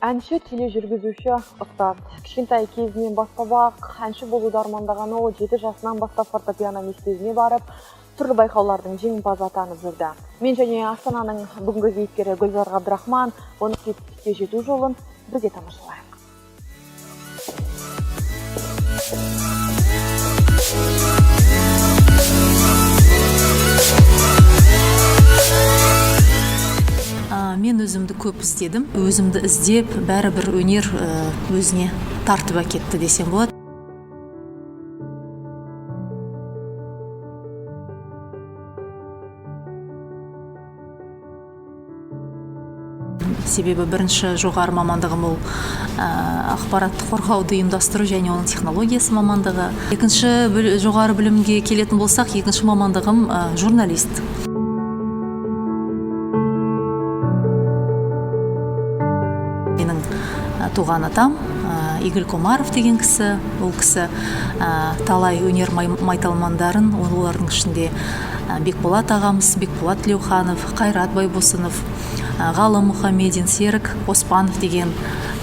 Әнші тележүргізуші ұстаз. Кішкентай кезінен бастап-ақ әнші болуды армандаған ол 7 жасынан бастап фортепиано мектебіне барып, түрлі байқаулардың жеңімпазы атанып жүрді. Мен және Астананың бүгінгі кейіпкері Гүлзар Ғабдрахман оның жетістікке жету жолын бірге тамашалайық. Мен өзімді көп іздедім. Өзімді іздеп, бәрібір өнер өзіне тартып әкетті десем болады. Себебі бірінші жоғары мамандығым ол ақпаратты қорғауды ұйымдастыру және оның технологиясы мамандығы. Екінші жоғары білімге келетін болсақ, екінші мамандығым журналист. Менің туған атам Игіль Комаров деген кісі, ол кісі талай өнер майталмандарын, олардың ішінде Бекболат ағамыз, Бекболат Тілеуханов, Қайрат Байбосынов, Ғалым Мұхамедин, Серік Оспанов деген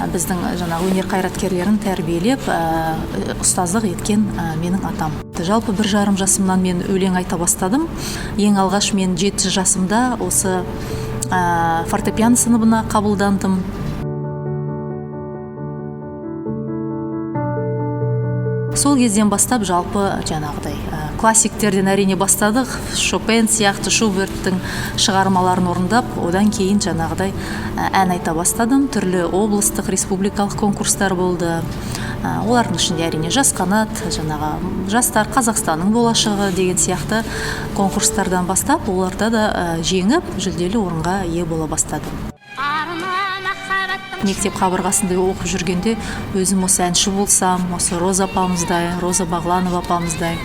біздің өнер қайраткерлерін тәрбиелеп, ұстаздық еткен менің атам. Жалпы 1,5 жасымнан мен өлең айта бастадым. Ең алғаш мен 7 жасымда осы фортепиано сыныбына қабылдандым. Сол кезден бастап жалпы классиктерден әрине бастадық. Шопен сияқты Шуберттің шығармаларын орындап, одан кейін ән айта бастадым. Түрлі облыстық, республикалық конкурстар болды. Олардың ішінде әрине Жас қанат, жастар Қазақстанның болашағы деген сияқты конкурстардан бастап, оларда да жеңіп, жүлделі орынға ие бола бастадым. Мектеп қабырғасында оқып жүргенде өзім осы әнші болсам, осы Роза апамыздай, Роза Бағланова апамыздай,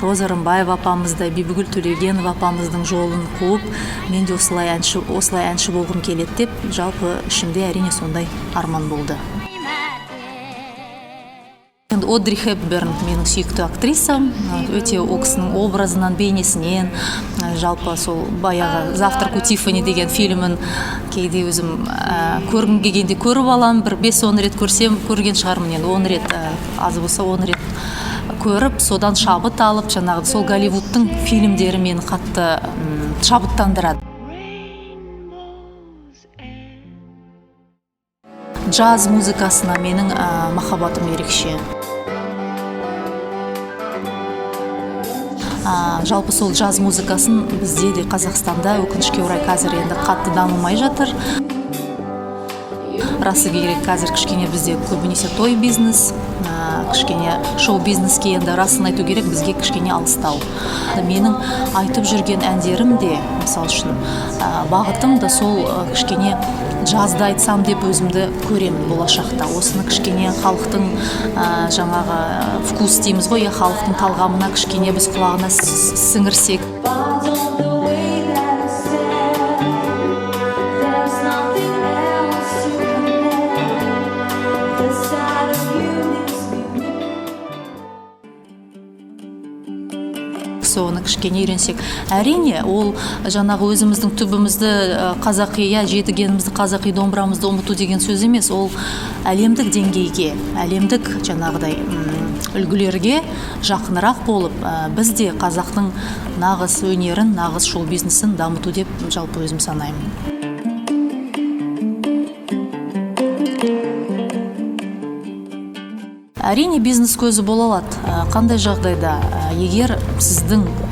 Роза Рымбаева апамыздай, Бибігүл Төлегенова апамыздың жолын қуып, мен де осылай әнші болғым келеді деп, жалпы ішімде әрине сондай арман болды. Одри Хепберн менің сүйікті актрисам, өте ол кісінің образынан, бейнесінен, жалпы сол баяғы «Завтрак у Тиффани» деген фильмін кейде өзім көргім келгенде көріп алам, бір 5-10 рет көрсем, көрген шығармын, енді 10 рет, аз болса 10 рет көріп, содан шабыт алып, сол Голливудтың фильмдері мені қатты шабыттандырады. Джаз музыкасына менің махаббатым ерекше. Жалпы сол джаз музыкасын бізде де Қазақстанда өкінішке орай қазір енді қатты дамымай жатыр. Расы керек, қазір кішкене бізде көбінесе той бизнес, кішкене шоу бизнеске енді расын айту керек, бізге кішкене алыстау. Менің айтып жүрген әндерім де, мысал үшін, бағытым да сол кішкене жазды айтсам деп өзімді көремін болашақта. Осыны кішкене халықтың вкус дейміз ғой, халықтың талғамына кішкене біз құлағына сіңірсек. Соны кішкене үйренсек. Әрине, ол өзіміздің түбімізді қазақи, жетігенімізді қазақи домбырамызды ұмыту деген сөз емес. Ол әлемдік деңгейге, әлемдік үлгілерге жақынырақ болып, бізде қазақтың нағыз өнерін, нағыз шоу бизнесін дамыту деп жалпы өзім санаймын. Әрине бизнес көзі бола алады. Қандай жағдайда, егер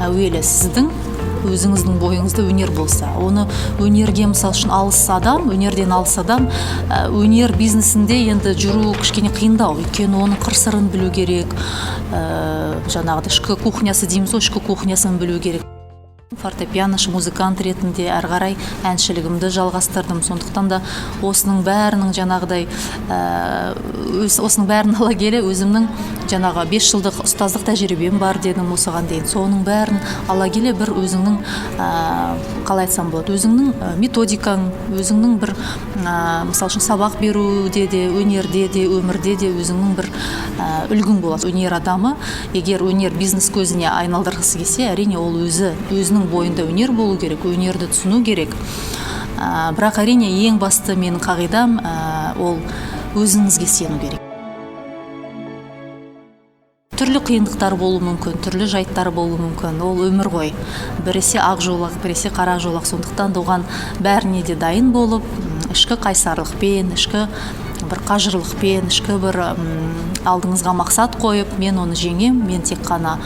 әуелі сіздің өзіңіздің бойыңызда өнер болса, оны өнерге мысал үшін өнерден алыс адам, өнер бизнесінде енді жүру кішкене қиындау, өйткені оның қыр-сырын білу керек, ішкі кухнясы дейміз, ішкі кухнясын білу керек. Фортепианошы, музыкант ретінде әрі қарай әншілігімді жалғастырдым. Сондықтан да осының бәрінің ала келе өзімнің 5 жылдық ұстаздық тәжірибем бар дедім осыған дейін. Соның бәрін ала келе бір өзіңнің, қалай айтсам болады, өзіңнің методикаң, өзіңнің бір, мысал үшін сабақ беруде де, өнерде де, өмірде де өзіңнің бір үлгің болады. Өнер адамы, егер өнер бизнес көзіне айналдырғысы келсе, әрине ол өзінің бойында өнер болу керек, өнерді түсіну керек. Бірақ әрине ең басты менің қағидам ол өзіңізге сену керек. Түрлі қиындықтар болуы мүмкін, түрлі жайттар болуы мүмкін. Ол өмір ғой. Біресе ақ жолақ, біресе қара жолақ. Сондықтан да оған бәріне де дайын болып, ішкі қайсарлықпен, ішкі бір қажырлықпен, ішкі бір алдыңызға мақсат қойып, мен оны жеңем, мен тек қана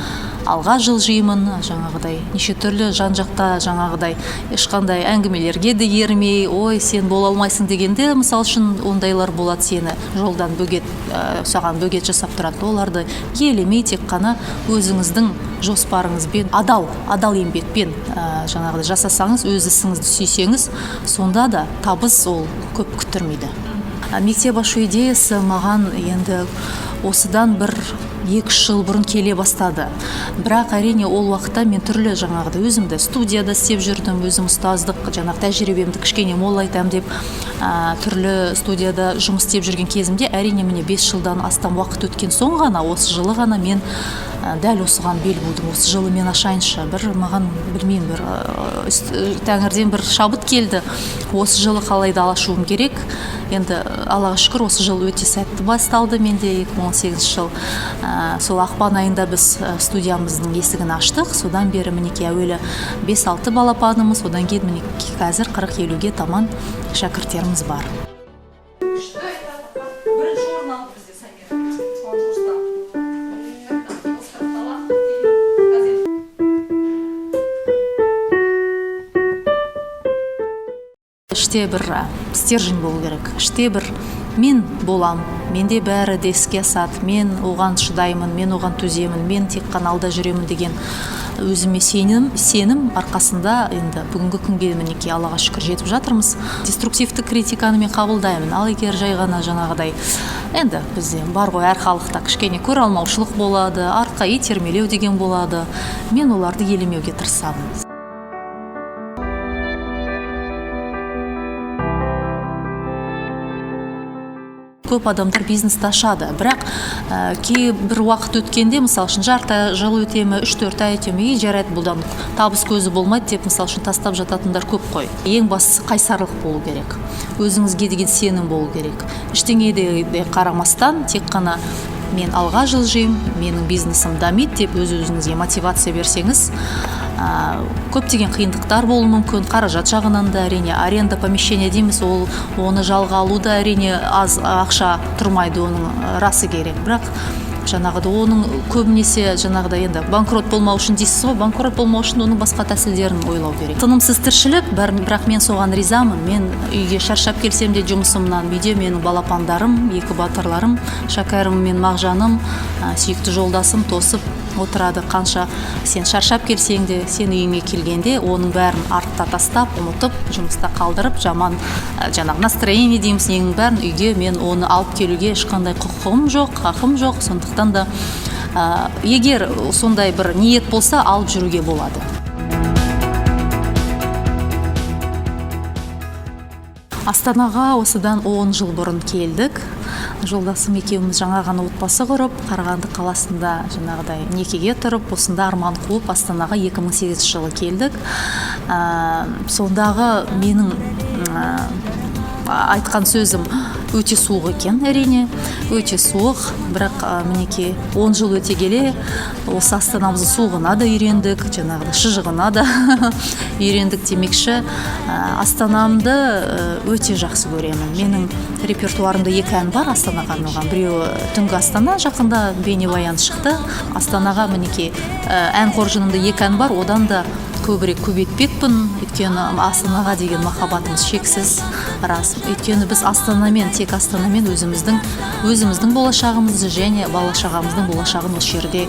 алға жылжимын, жаңағыдай неше түрлі жан-жақта жаңағыдай ешқандай әңгімелерге де ермей, ой, сен бола алмайсың дегенде, мысал үшін ондайлар болады, сені жолдан саған бөгет жасап тұрады. Оларды елемей, тек қана өзіңіздің жоспарыңызбен, адал еңбекпен жаңағыдай жасасаңыз, өз ісіңізді сүйсеңіз, сонда да табыс ол көп күттірмейді. Мектеп ашу идеясы маған енді осыдан бір 2 жыл бұрын келе бастады. Бірақ әрине ол уақытта мен түрлі жаңағыдай өзімді студияда істеп жүрдім, өзім ұстаздық жаңағы тәжірибемді кішкене молайтам деп түрлі студияда жұмыс істеп жүрген кезімде, әрине міне 5 жылдан астам уақыт өткен соң ғана, осы жылы ғана мен дәл осыған бел будым. Осы жылы мен ашайыншы, маған білмеймін, тәңірден бір шабыт келді. Осы жылы қалайда ашуым керек. Енді Аллаға шүкір, осы жыл өте сәтті басталды менде. 2018 жыл сол ақпан айында біз студиямыздың есігін аштық. Содан бері мінекей әуелі 5-6 балапанымыз, одан кейін мінекей қазір 40-50-ге таман шәкірттеріміз бар. Іште бір стержень болу керек. Іште бір мен болам, менде бәрі де іске асады, мен оған шыдаймын, мен оған төземін, мен тек қана алда жүремін деген өзіме сенім арқасында енді бүгінгі күнге мінекей Аллаға шүкір жетіп жатырмыз. Деструктивті критиканы мен қабылдаймын. Ал егер жай ғана жаңағыдай енді бізде бар ғой, әр халықта кішкене көре алмаушылық болады, артқа итермелеу деген болады. Мен оларды елемеуге тырысамын. Көп адамдар бизнесті ашады, бірақ бір уақыт өткенде, мысал үшін жарты жыл өтемі, 3-4 ай өтемі, жарайды, бұлдан табыс көзі болмайды деп, мысал үшін тастап жататындар көп қой. Ең бастысы қайсарлық болу керек, өзіңізге деген сенім болу керек. Ештеңеге де қарамастан, тек қана мен алға жылжимын, менің бизнесім дамиды деп өз-өзіңізге мотивация берсеңіз, көптеген қиындықтар болуы мүмкін. Қаражат жағынан да әрине, аренда помещение дейміз, оны жалға алуда әрине аз ақша тұрмайды, оның расы керек. Бірақ жаңағыда оның көбінесе жаңағыда енді банкрот болмау үшін дейсіз ғой, банкрот болмау үшін оның басқа тәсілдерін ойлау керек. Тынымсыз тіршілік, бірақ мен соған ризамын. Мен үйге шаршап келсем де жұмысымнан, үйде менің балапандарым, 2 батырларым, шәкәрім мен Мағжаным, сүйікті жолдасым тосып отырады. Қанша сен шаршап келсең де, сен үйіңе келгенде оның бәрін артта тастап, ұмытып, жұмыста қалдырып, жаман жаңағы настроение дейміз, ненің бәрін үйге мен оны алып келуге ешқандай құқығым жоқ, хақым жоқ. Сондықтан да егер сондай бір ниет болса, алып жүруге болады. Астанаға осыдан 10 жыл бұрын келдік. Жолдасым екеуміз жаңа ғана отбасы құрып, Қарағанды қаласында жаңағыдай некеге тұрып, осында арман қуып, Астанаға 2008 жылы келдік. Сондағы менің айтқан сөзім өте суық екен, әрине, өте суық, бірақ мінекей 10 жыл өте келе осы Астанамыздың суығына да үйрендік, жаңағыдай шыжығына да үйрендік демекші. Астанамды өте жақсы көремін. Менің репертуарымда 2 ән бар Астанаға арналған. Біреуі түнгі Астана, жақында бейнебаян шықты. Астанаға мінекей ән қоржынымда 2 ән бар, одан да көбірек көбейтпекпін, өйткені Астанаға деген махаббатымыз шексіз, рас. Өйткені біз тек Астанамен өзіміздің болашағымызды және бала-шағамыздың болашағын осы жерде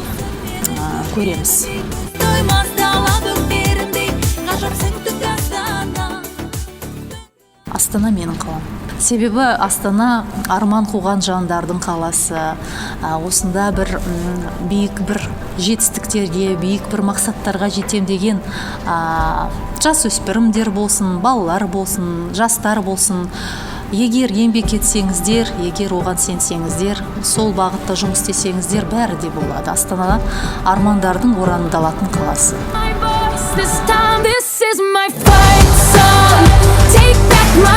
көреміз. Астана менің қалам. Себебі Астана арман қуған жандардың қаласы. Осында биік бір жетістіктерге, биік бір мақсаттарға жетем деген жас өспірімдер болсын, балалар болсын, жастар болсын. Егер еңбек етсеңіздер, егер оған сенсеңіздер, сол бағытта жұмыс істесеңіздер, бәрі де болады. Астана армандардың орындалатын қаласы. My